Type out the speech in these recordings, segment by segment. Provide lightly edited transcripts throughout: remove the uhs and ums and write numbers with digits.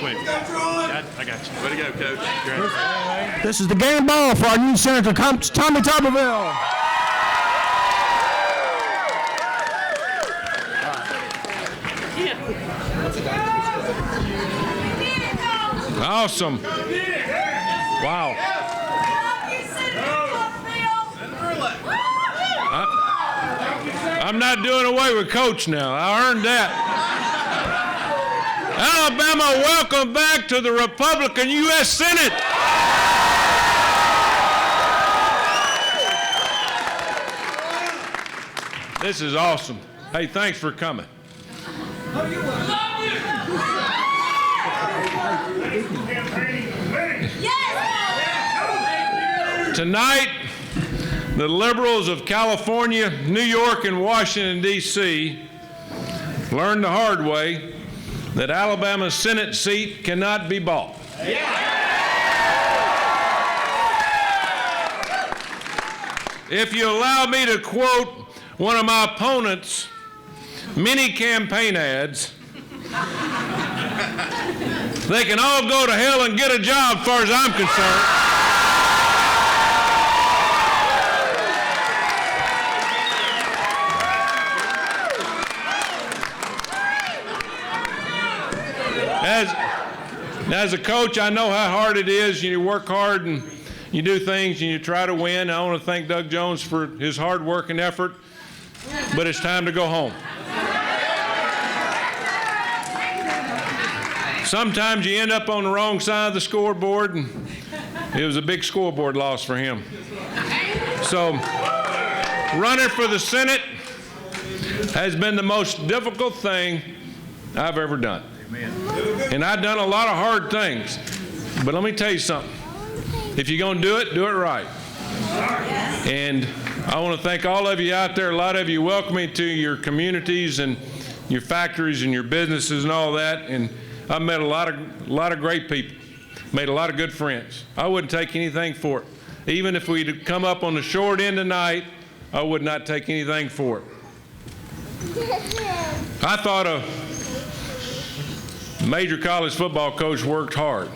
quick. I got you. Way to go, Coach. This is the game ball for our new Senator, Tommy Tuberville. Awesome. Wow. I'm not doing away with Coach now. I earned that. Alabama, welcome back to the Republican U.S. Senate. This is awesome. Hey, thanks for coming. Tonight, the liberals of California, New York, and Washington, D.C. learned the hard way that Alabama's Senate seat cannot be bought. If you allow me to quote one of my opponent's many campaign ads, they can all go to hell and get a job as far as I'm concerned. As a coach, I know how hard it is. You work hard and you do things and you try to win. I want to thank Doug Jones for his hard work and effort, but it's time to go home. Sometimes you end up on the wrong side of the scoreboard, and it was a big scoreboard loss for him. So, running for the Senate has been the most difficult thing I've ever done. And I've done a lot of hard things, but let me tell you something. If you're going to do it right. And I want to thank all of you out there. A lot of you welcome me to your communities and your factories and your businesses and all that. And I've met a lot of great people, made a lot of good friends. I wouldn't take anything for it. Even if we'd come up on the short end tonight, I would not take anything for it. I thought a major college football coach worked hard.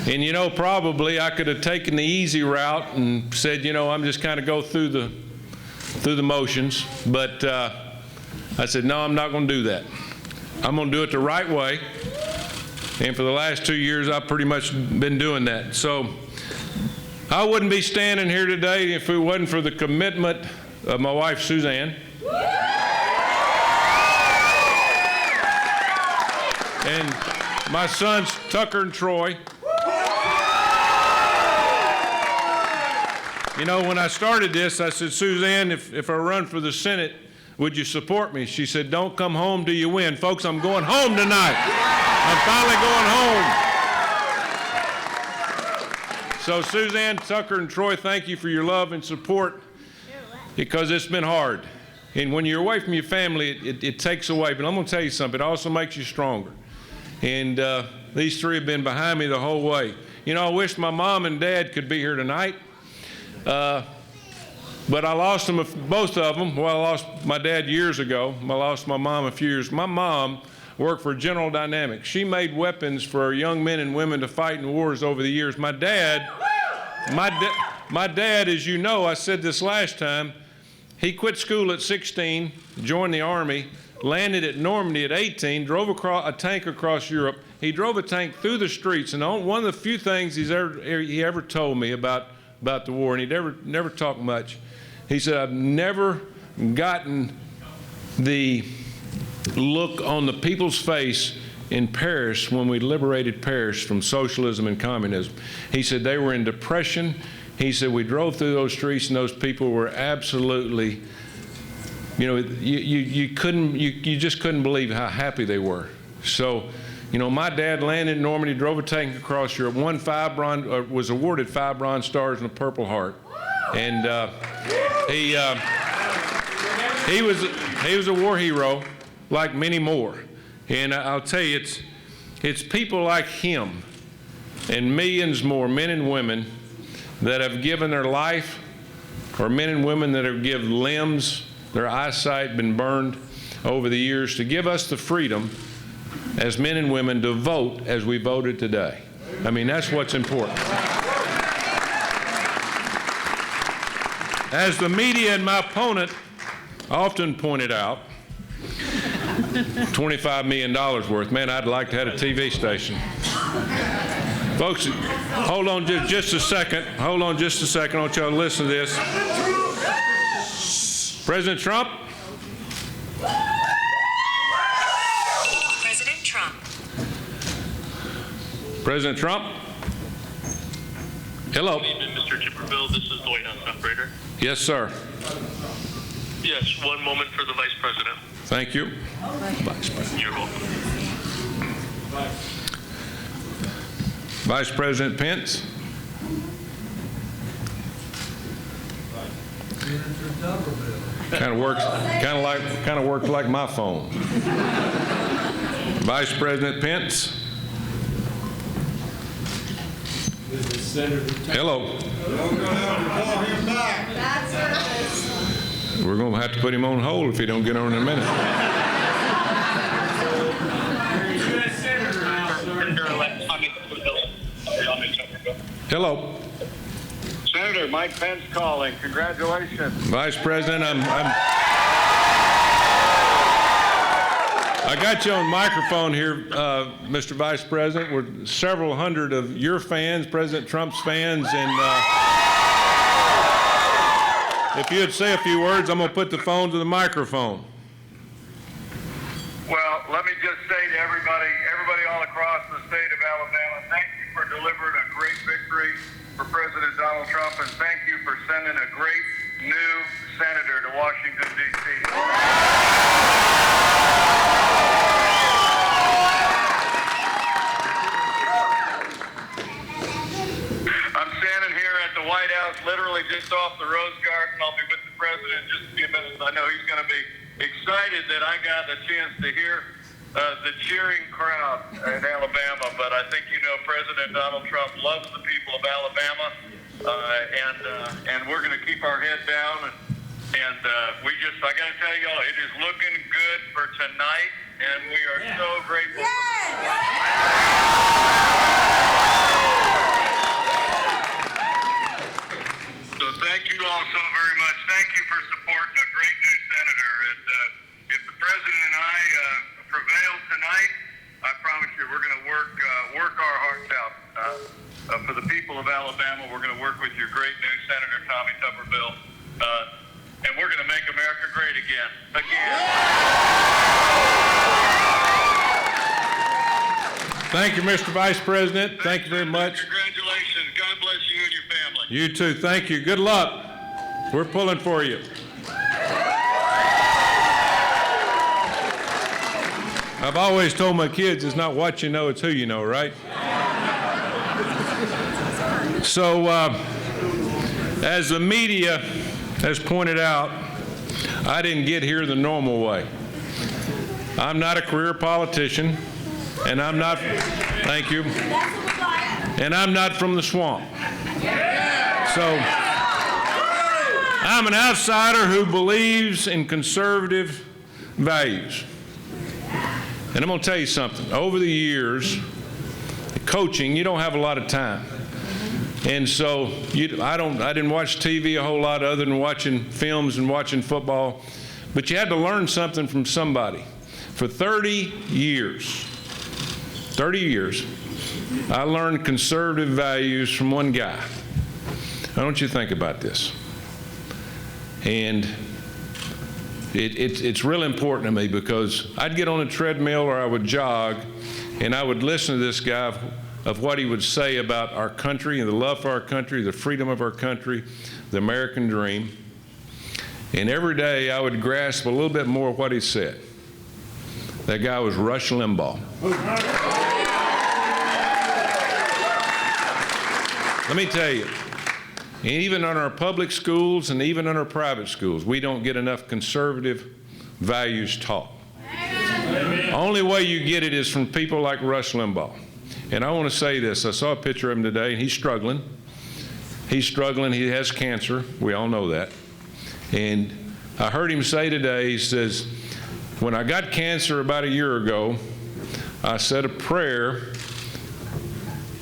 And you know, probably I could have taken the easy route and said, you know, I'm just kind of go through the motions. But I said, no, I'm not going to do that. I'm going to do it the right way. And for the last 2 years, I've pretty much been doing that. So I wouldn't be standing here today if it wasn't for the commitment of my wife, Suzanne. And my sons, Tucker and Troy. You know, when I started this, I said, Suzanne, if I run for the Senate, would you support me? She said, don't come home till you win. Folks, I'm going home tonight. I'm finally going home. So Suzanne, Tucker, and Troy, thank you for your love and support, because it's been hard. And when you're away from your family, it takes away. But I'm going to tell you something. It also makes you stronger. And these three have been behind me the whole way. You know, I wish my mom and dad could be here tonight. But I lost them, both of them. Well, I lost my dad years ago. I lost my mom a few years. My mom worked for General Dynamics. She made weapons for young men and women to fight in wars over the years. My dad, as you know, I said this last time, he quit school at 16, joined the Army, landed at Normandy at 18, drove a tank across Europe. He drove a tank through the streets, and one of the few things he ever told me about the war, and he never talked much. He said, I've never gotten the look on the people's face in Paris when we liberated Paris from socialism and communism. He said they were in depression. He said we drove through those streets and those people were absolutely, you know, you just couldn't believe how happy they were. So, you know, my dad landed in Normandy, drove a tank across Europe, was awarded 5 Bronze Stars and a Purple Heart. And he was a war hero, like many more. And I'll tell you, it's people like him and millions more, men and women, that have given their life, or men and women that have given limbs, their eyesight been burned over the years, to give us the freedom as men and women to vote as we voted today. I mean, that's what's important. As the media and my opponent often pointed out, $25 million worth. Man, I'd like to have a TV station. Folks, hold on just a second. Hold on just a second. I want y'all to listen to this. President Trump. President Trump. President Trump. Hello. Good evening, Mr. Tuberville. This is the White House operator. Yes, sir. Yes, one moment for the Vice President. Thank you. Vice President. You're welcome. Vice President Pence. Kind of works like my phone. Vice President Pence. Hello. We're going to have to put him on hold if he don't get on in a minute. Hello. Senator Mike Pence calling. Congratulations. Vice President, I got you on microphone here, Mr. Vice President. We're several hundred of your fans, President Trump's fans, and if you'd say a few words, I'm going to put the phone to the microphone. Well, let me just say to everybody all across the state of Alabama, thank you for delivering a great victory for President Donald Trump, and thank you for sending a great new senator to Washington, D.C. I'm standing here at the White House, literally just off the Rose Garden. I'll be with the president in just a few minutes. I know he's going to be excited that I got a chance to hear the cheering crowd in Alabama, but I think you know President Donald Trump loves the people of Alabama, and we're going to keep our head down, and I got to tell y'all, it is looking good for tonight, and we are so grateful. So thank you all so very much. Thank you for supporting a great new senator, and if the president and I prevail tonight, I promise you we're going to work our hearts out. For the people of Alabama, we're going to work with your great new Senator Tommy Tuberville, and we're going to make America great again. Thank you, Mr. Vice President. Thank you very much. Congratulations. God bless you and your family. You too. Thank you. Good luck. We're pulling for you. I've always told my kids it's not what you know, it's who you know, right? So, as the media has pointed out, I didn't get here the normal way. I'm not a career politician, and I'm not, thank you, and I'm not from the swamp. So, I'm an outsider who believes in conservative values. And I'm going to tell you something. Over the years, coaching, you don't have a lot of time. And so I didn't watch TV a whole lot other than watching films and watching football. But you had to learn something from somebody. For 30 years, I learned conservative values from one guy. I want you to think about this. And it's really important to me because I'd get on a treadmill or I would jog and I would listen to this guy of what he would say about our country and the love for our country, the freedom of our country, the American dream. And every day I would grasp a little bit more of what he said. That guy was Rush Limbaugh. Let me tell you, even in our public schools and even in our private schools, we don't get enough conservative values taught. Only way you get it is from people like Rush Limbaugh. And I want to say this. I saw a picture of him today, and he's struggling. He's struggling. He has cancer. We all know that. And I heard him say today, he says, when I got cancer about a year ago, I said a prayer,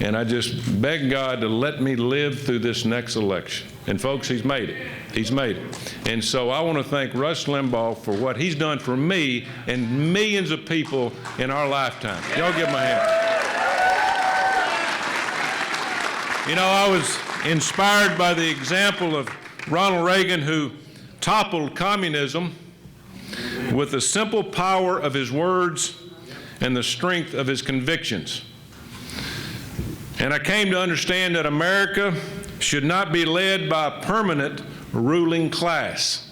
and I just begged God to let me live through this next election. And folks, he's made it. He's made it. And so I want to thank Rush Limbaugh for what he's done for me and millions of people in our lifetime. Y'all give him a hand. You know, I was inspired by the example of Ronald Reagan, who toppled communism with the simple power of his words and the strength of his convictions. And I came to understand that America should not be led by a permanent ruling class,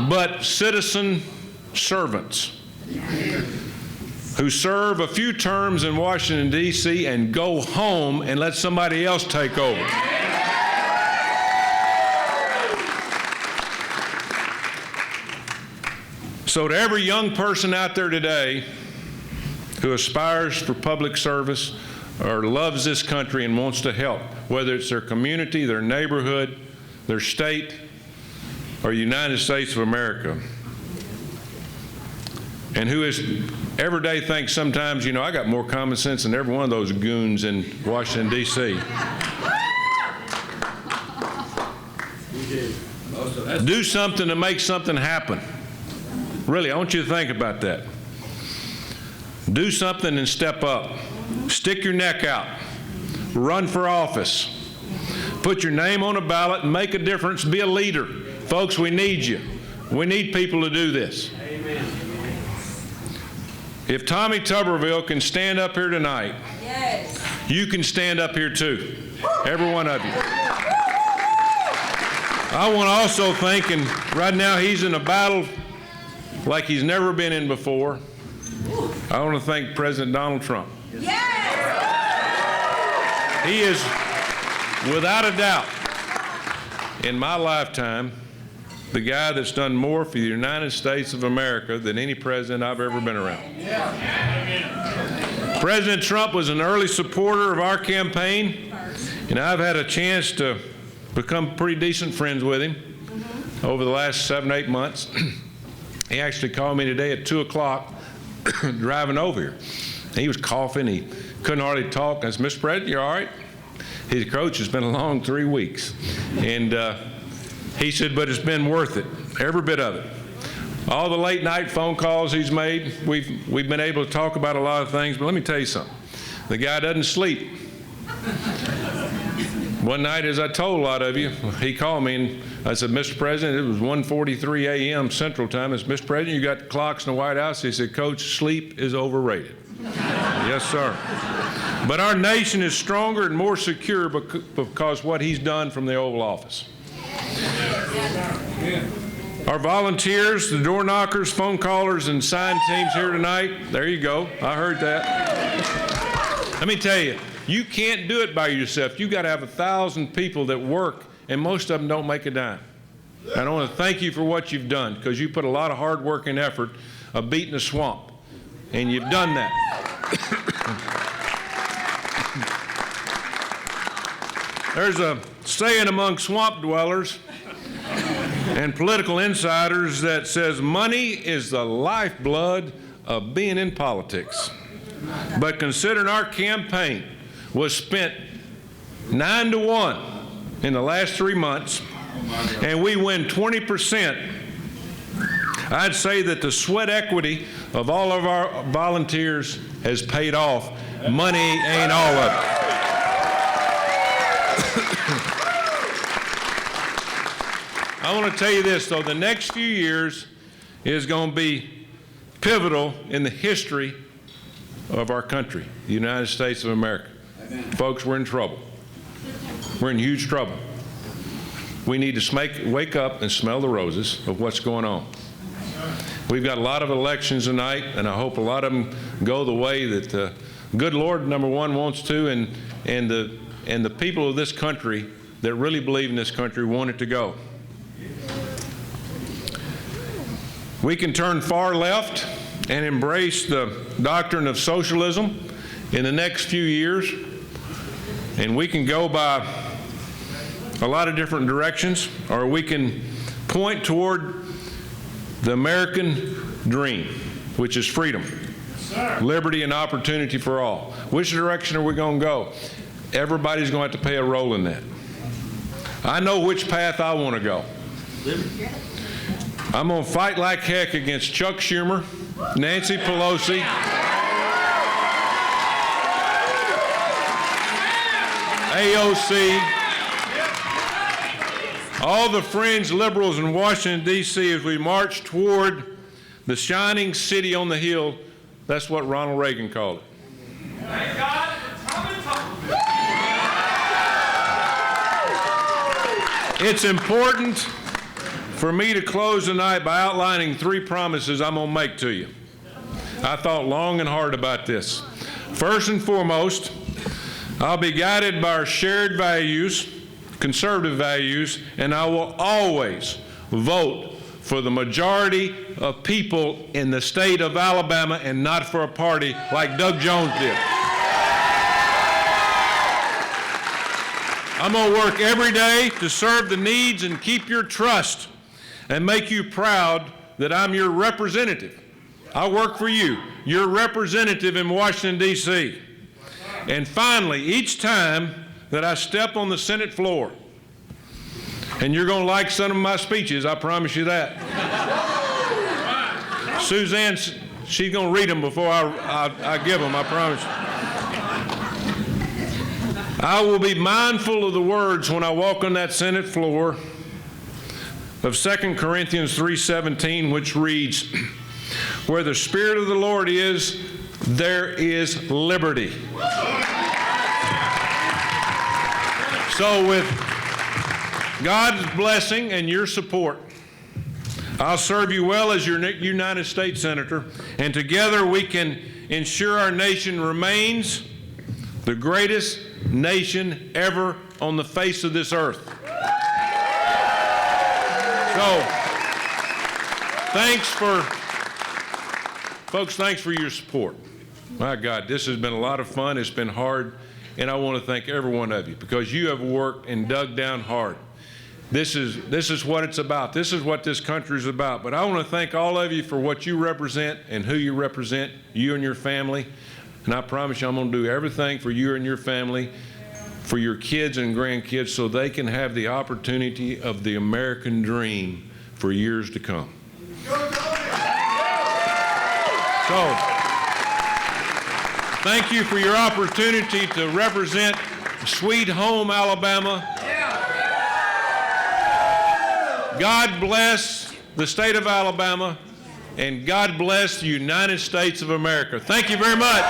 but citizen servants who serve a few terms in Washington, D.C. and go home and let somebody else take over. So to every young person out there today who aspires for public service or loves this country and wants to help, whether it's their community, their neighborhood, their state, or United States of America, and who is every day thinks sometimes, you know, I got more common sense than every one of those goons in Washington, D.C. Do something to make something happen. Really, I want you to think about that. Do something and step up. Stick your neck out. Run for office. Put your name on a ballot and make a difference. Be a leader. Folks, we need you. We need people to do this. Amen. If Tommy Tuberville can stand up here tonight, yes, you can stand up here too. Every one of you. I want to also thank, and right now he's in a battle like he's never been in before. I want to thank President Donald Trump. Yes! He is, without a doubt, in my lifetime, the guy that's done more for the United States of America than any president I've ever been around. Yeah. President Trump was an early supporter of our campaign, and I've had a chance to become pretty decent friends with him over the last 7 or 8 months. He actually called me today at 2 o'clock driving over here. He was coughing. He couldn't hardly talk. I said, Mr. President, you all right? His coach, it's been a long 3 weeks. And he said, but it's been worth it, every bit of it. All the late night phone calls he's made, we've been able to talk about a lot of things, but let me tell you something. The guy doesn't sleep. One night, as I told a lot of you, he called me and I said, Mr. President, it was 1:43 a.m. Central Time. I said, Mr. President, you got clocks in the White House? He said, Coach, sleep is overrated. Yes, sir. But our nation is stronger and more secure because what he's done from the Oval Office. Our volunteers, the door knockers, phone callers, and sign teams here tonight, there you go. I heard that. Let me tell you, you can't do it by yourself. You got to have 1,000 people that work, and most of them don't make a dime. And I want to thank you for what you've done, because you put a lot of hard work and effort of beating the swamp, and you've done that. There's a saying among swamp dwellers and political insiders that says money is the lifeblood of being in politics. But considering our campaign was spent 9-1 in the last 3 months, and we win 20%, I'd say that the sweat equity of all of our volunteers has paid off. Money ain't all of it. I want to tell you this, though. The next few years is going to be pivotal in the history of our country, the United States of America. Amen. Folks, we're in trouble. We're in huge trouble. We need to wake up and smell the roses of what's going on. We've got a lot of elections tonight, and I hope a lot of them go the way that the good Lord, number one, wants to, and the people of this country that really believe in this country want it to go. We can turn far left and embrace the doctrine of socialism in the next few years, and we can go by a lot of different directions, or we can point toward the American dream, which is freedom. Liberty and opportunity for all. Which direction are we going to go? Everybody's going to have to play a role in that. I know which path I want to go. I'm going to fight like heck against Chuck Schumer, Nancy Pelosi, AOC, all the fringe liberals in Washington, D.C. as we march toward the shining city on the hill. That's what Ronald Reagan called it. Thank God for Tommy Tuberville. It's important for me to close tonight by outlining 3 promises I'm going to make to you. I thought long and hard about this. First and foremost, I'll be guided by our shared values, conservative values, and I will always vote for the majority of people in the state of Alabama and not for a party like Doug Jones did. I'm going to work every day to serve the needs and keep your trust and make you proud that I'm your representative. I work for you, your representative in Washington, D.C. And finally, each time that I step on the Senate floor, and you're going to like some of my speeches, I promise you that. Suzanne, she's going to read them before I give them, I promise you. I will be mindful of the words when I walk on that Senate floor of 2 Corinthians 3:17, which reads, "Where the Spirit of the Lord is, there is liberty." So with God's blessing and your support, I'll serve you well as your United States Senator, and together we can ensure our nation remains the greatest nation ever on the face of this earth. So, thanks for your support. My God, this has been a lot of fun. It's been hard, and I want to thank every one of you because you have worked and dug down hard. This is what it's about. This is what this country is about. But I want to thank all of you for what you represent and who you represent, you and your family. And I promise you I'm going to do everything for you and your family, for your kids and grandkids, so they can have the opportunity of the American dream for years to come. So, thank you for your opportunity to represent Sweet Home, Alabama. God bless the state of Alabama, and God bless the United States of America. Thank you very much.